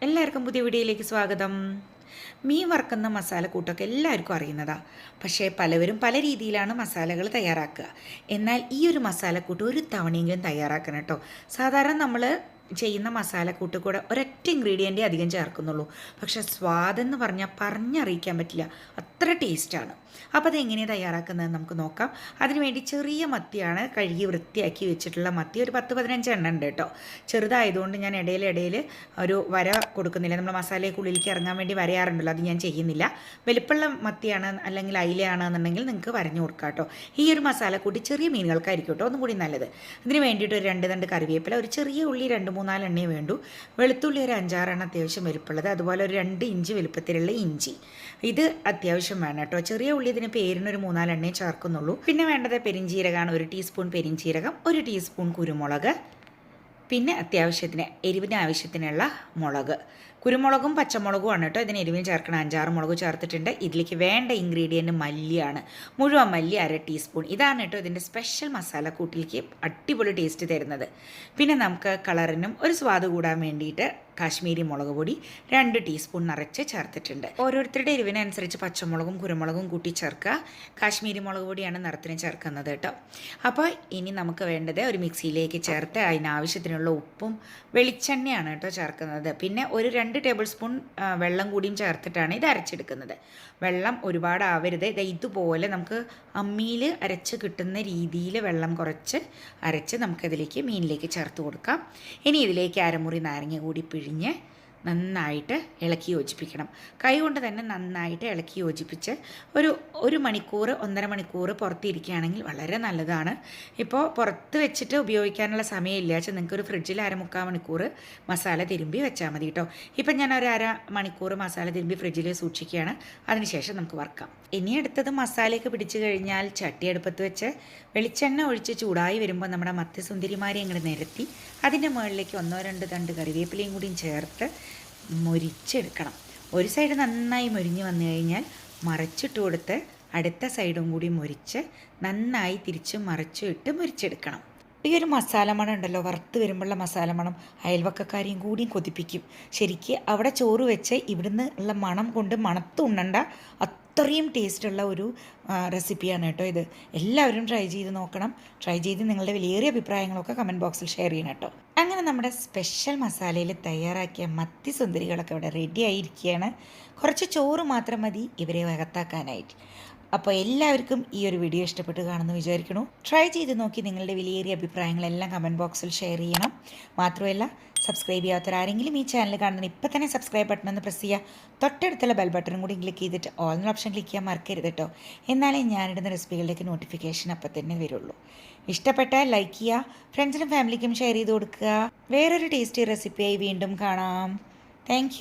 എല്ലാവർക്കും പുതിയ വീഡിയോയിലേക്ക് സ്വാഗതം. മീൻ വറുക്കുന്ന മസാലക്കൂട്ടൊക്കെ എല്ലാവർക്കും അറിയുന്നതാണ്. പക്ഷേ പലവരും പല രീതിയിലാണ് മസാലകൾ തയ്യാറാക്കുക. എന്നാൽ ഈ ഒരു മസാലക്കൂട്ട് ഒരു തവണയെങ്കിലും തയ്യാറാക്കണം കേട്ടോ. സാധാരണ നമ്മൾ ചെയ്യുന്ന മസാലക്കൂട്ട് കൂടെ ഒരൊറ്റ ഇൻഗ്രീഡിയൻറ്റേ അധികം ചേർക്കുന്നുള്ളൂ. പക്ഷേ സ്വാദെന്ന് പറഞ്ഞാൽ പറഞ്ഞറിയിക്കാൻ പറ്റില്ല, അത്ര ടേസ്റ്റാണ്. അപ്പോൾ അതെങ്ങനെയാണ് തയ്യാറാക്കുന്നതെന്ന് നമുക്ക് നോക്കാം. അതിനുവേണ്ടി ചെറിയ മത്തിയാണ് കഴുകി വൃത്തിയാക്കി വെച്ചിട്ടുള്ള മത്തി. ഒരു 10-15 എണ്ണം ഉണ്ട് കേട്ടോ. ചെറുതായതുകൊണ്ട് ഞാൻ ഇടയിൽ ഒരു വര കൊടുക്കുന്നില്ല. നമ്മൾ മസാലയ്ക്കുള്ളിലേക്ക് ഇറങ്ങാൻ വേണ്ടി വരയാറുണ്ടല്ലോ, അത് ഞാൻ ചെയ്യുന്നില്ല. വലിപ്പമുള്ള മത്തിയാണ് അല്ലെങ്കിൽ അയിലയാണെന്നുണ്ടെങ്കിൽ നിങ്ങൾക്ക് വരഞ്ഞു കൊടുക്കാം കേട്ടോ. ഈ ഒരു മസാല കൂട്ടി ചെറിയ മീനുകൾക്കായിരിക്കും കേട്ടോ ഒന്നും കൂടി നല്ലത്. ഇതിന് വേണ്ടിയിട്ട് ഒരു 2 തണ്ട് കറിവേപ്പില, ഒരു ചെറിയ ഉള്ളി 2-3-4 എണ്ണേ വേണ്ടൂ. വെളുത്തുള്ളി ഒരു 5-6 എണ്ണം അത്യാവശ്യം വലിപ്പമുള്ളത്, അതുപോലെ ഒരു 2 ഇഞ്ച് വലിപ്പത്തിലുള്ള ഇഞ്ചി, ഇത് അത്യാവശ്യം വേണം കേട്ടോ. ചെറിയ ഉള്ളി ഇതിന് പേരിനൊരു 3-4 എണ്ണേ ചേർക്കുന്നുള്ളൂ. പിന്നെ വേണ്ടത് പെരിഞ്ചീരകമാണ്. 1 ടീസ്പൂൺ പെരിഞ്ചീരകം, 1 ടീസ്പൂൺ കുരുമുളക്, പിന്നെ അത്യാവശ്യത്തിന് എരിവിന് ആവശ്യത്തിനുള്ള മുളക്. കുരുമുളകും പച്ചമുളകുമാണ് കേട്ടോ ഇതിന് എരിവിന് ചേർക്കണം. 5-6 മുളക് ചേർത്തിട്ടുണ്ട്. ഇതിലേക്ക് വേണ്ട ഇൻഗ്രീഡിയൻറ്റ് മല്ലിയാണ്. മുഴുവൻ മല്ലി 1/2 ടീസ്പൂൺ. ഇതാണ് കേട്ടോ ഇതിൻ്റെ സ്പെഷ്യൽ മസാല കൂട്ടിലേക്ക് അടിപൊളി ടേസ്റ്റ് തരുന്നത്. പിന്നെ നമുക്ക് കളറിനും ഒരു സ്വാദ് കൂടാൻ വേണ്ടിയിട്ട് കാശ്മീരി മുളക് പൊടി 2 ടീസ്പൂൺ നിറച്ച് ചേർത്തിട്ടുണ്ട്. ഓരോരുത്തരുടെ എരിവിനനുസരിച്ച് പച്ചമുളകും കുരുമുളകും കൂട്ടി ചേർക്കുക. കാശ്മീരി മുളക് പൊടിയാണ് നിറത്തിന് ചേർക്കുന്നത് കേട്ടോ. അപ്പോൾ ഇനി നമുക്ക് വേണ്ടത് ഒരു മിക്സിയിലേക്ക് ചേർത്ത് അതിനാവശ്യത്തിനുള്ള ഉപ്പും വെളിച്ചെണ്ണയാണ് കേട്ടോ ചേർക്കുന്നത്. പിന്നെ ഒരു 2 ടേബിൾ സ്പൂൺ വെള്ളം കൂടിയും ചേർത്തിട്ടാണ് ഇത് അരച്ചെടുക്കുന്നത്. വെള്ളം ഒരുപാട് ആവരുത്. ഇതുപോലെ നമുക്ക് അമ്മിയിൽ അരച്ച് കിട്ടുന്ന രീതിയിൽ വെള്ളം കുറച്ച് അരച്ച് നമുക്കതിലേക്ക് മീനിലേക്ക് ചേർത്ത് കൊടുക്കാം. ഇനി ഇതിലേക്ക് അരമുറി നാരങ്ങ കൂടി പിഴിഞ്ഞ് നന്നായിട്ട് ഇളക്കി യോജിപ്പിക്കണം. കൈ കൊണ്ട് തന്നെ നന്നായിട്ട് ഇളക്കി യോജിപ്പിച്ച് ഒരു മണിക്കൂർ 1.5 മണിക്കൂർ പുറത്തിരിക്കുകയാണെങ്കിൽ വളരെ നല്ലതാണ്. ഇപ്പോൾ പുറത്ത് വെച്ചിട്ട് ഉപയോഗിക്കാനുള്ള സമയമില്ല വെച്ചാൽ നിങ്ങൾക്കൊരു ഫ്രിഡ്ജിൽ 1/4 മണിക്കൂർ മസാല തിരുമ്പി വെച്ചാൽ മതി കേട്ടോ. ഇപ്പം ഞാൻ ഒരു 1/2 മണിക്കൂർ മസാല തിരുമ്പി ഫ്രിഡ്ജിൽ സൂക്ഷിക്കുകയാണ്. അതിനുശേഷം നമുക്ക് വറുക്കാം. ഇനി അടുത്തത് മസാലയൊക്കെ പിടിച്ചു കഴിഞ്ഞാൽ ചട്ടി അടുപ്പത്ത് വെച്ച് വെളിച്ചെണ്ണ ഒഴിച്ച് ചൂടായി വരുമ്പോൾ നമ്മുടെ മത്യസുന്ദരിമാരെ അങ്ങോട്ട് നിരത്തി അതിൻ്റെ മുകളിലേക്ക് 1-2 തണ്ട് കറിവേപ്പിലയും കൂടിയും ചേർത്ത് മൊരിച്ചെടുക്കണം. ഒരു സൈഡ് നന്നായി മൊരിഞ്ഞ് വന്നു കഴിഞ്ഞാൽ മറിച്ചിട്ട് കൊടുത്ത് അടുത്ത സൈഡും കൂടി മൊരിച്ച് നന്നായി തിരിച്ചും മറിച്ചും ഇട്ട് മൊരിച്ചെടുക്കണം. ഈ ഒരു മസാല മണം ഉണ്ടല്ലോ, വറുത്ത് വരുമ്പോഴുള്ള മസാല മണം അയൽവക്കക്കാരെയും കൂടിയും കൊതിപ്പിക്കും. ശരിക്ക് അവിടെ ചോറ് വെച്ച് ഇവിടുന്ന് ഉള്ള മണം കൊണ്ട് മണത്തുണ്ണണ്ട അത്രയും ടേസ്റ്റുള്ള ഒരു റെസിപ്പിയാണ് കേട്ടോ ഇത്. എല്ലാവരും ട്രൈ ചെയ്ത് നോക്കണം. ട്രൈ ചെയ്ത് നിങ്ങളുടെ വിലയേറിയ അഭിപ്രായങ്ങളൊക്കെ കമൻറ്റ് ബോക്സിൽ ഷെയർ ചെയ്യണം കേട്ടോ. അങ്ങനെ നമ്മുടെ സ്പെഷ്യൽ മസാലയിൽ തയ്യാറാക്കിയ മത്തി സുന്ദരികളൊക്കെ ഇവിടെ റെഡി ആയിരിക്കുകയാണ്. കുറച്ച് ചോറ് മാത്രം മതി ഇവരെ അകത്താക്കാനായിട്ട്. അപ്പോൾ എല്ലാവർക്കും ഈ ഒരു വീഡിയോ ഇഷ്ടപ്പെട്ട് കാണുമെന്ന് വിചാരിക്കുന്നു. ട്രൈ ചെയ്ത് നോക്കി നിങ്ങളുടെ വിലയേറിയ അഭിപ്രായങ്ങളെല്ലാം കമൻറ്റ് ബോക്സിൽ ഷെയർ ചെയ്യണം. മാത്രമല്ല സബ്സ്ക്രൈബ് ചെയ്യാത്തവരാരെങ്കിലും ഈ ചാനൽ കാണുന്നത് ഇപ്പോൾ തന്നെ സബ്സ്ക്രൈബ് ബട്ടൺ ഒന്ന് പ്രസ് ചെയ്യുക. തൊട്ടടുത്തുള്ള ബെൽ ബട്ടണും കൂടി ക്ലിക്ക് ചെയ്തിട്ട് ഓൾ എന്ന ഓപ്ഷൻ ക്ലിക്ക് ചെയ്യാൻ മറക്കരുത് കേട്ടോ. എന്നാലേ ഞാനിടുന്ന റെസിപ്പികളിലേക്ക് നോട്ടിഫിക്കേഷൻ അപ്പോൾ തന്നെ വരുള്ളൂ. ഇഷ്ടപ്പെട്ടാൽ ലൈക്ക് ചെയ്യുക, ഫ്രണ്ട്സിനും ഫാമിലിക്കും ഷെയർ ചെയ്ത് കൊടുക്കുക. വേറൊരു ടേസ്റ്റി റെസിപ്പിയായി വീണ്ടും കാണാം. താങ്ക്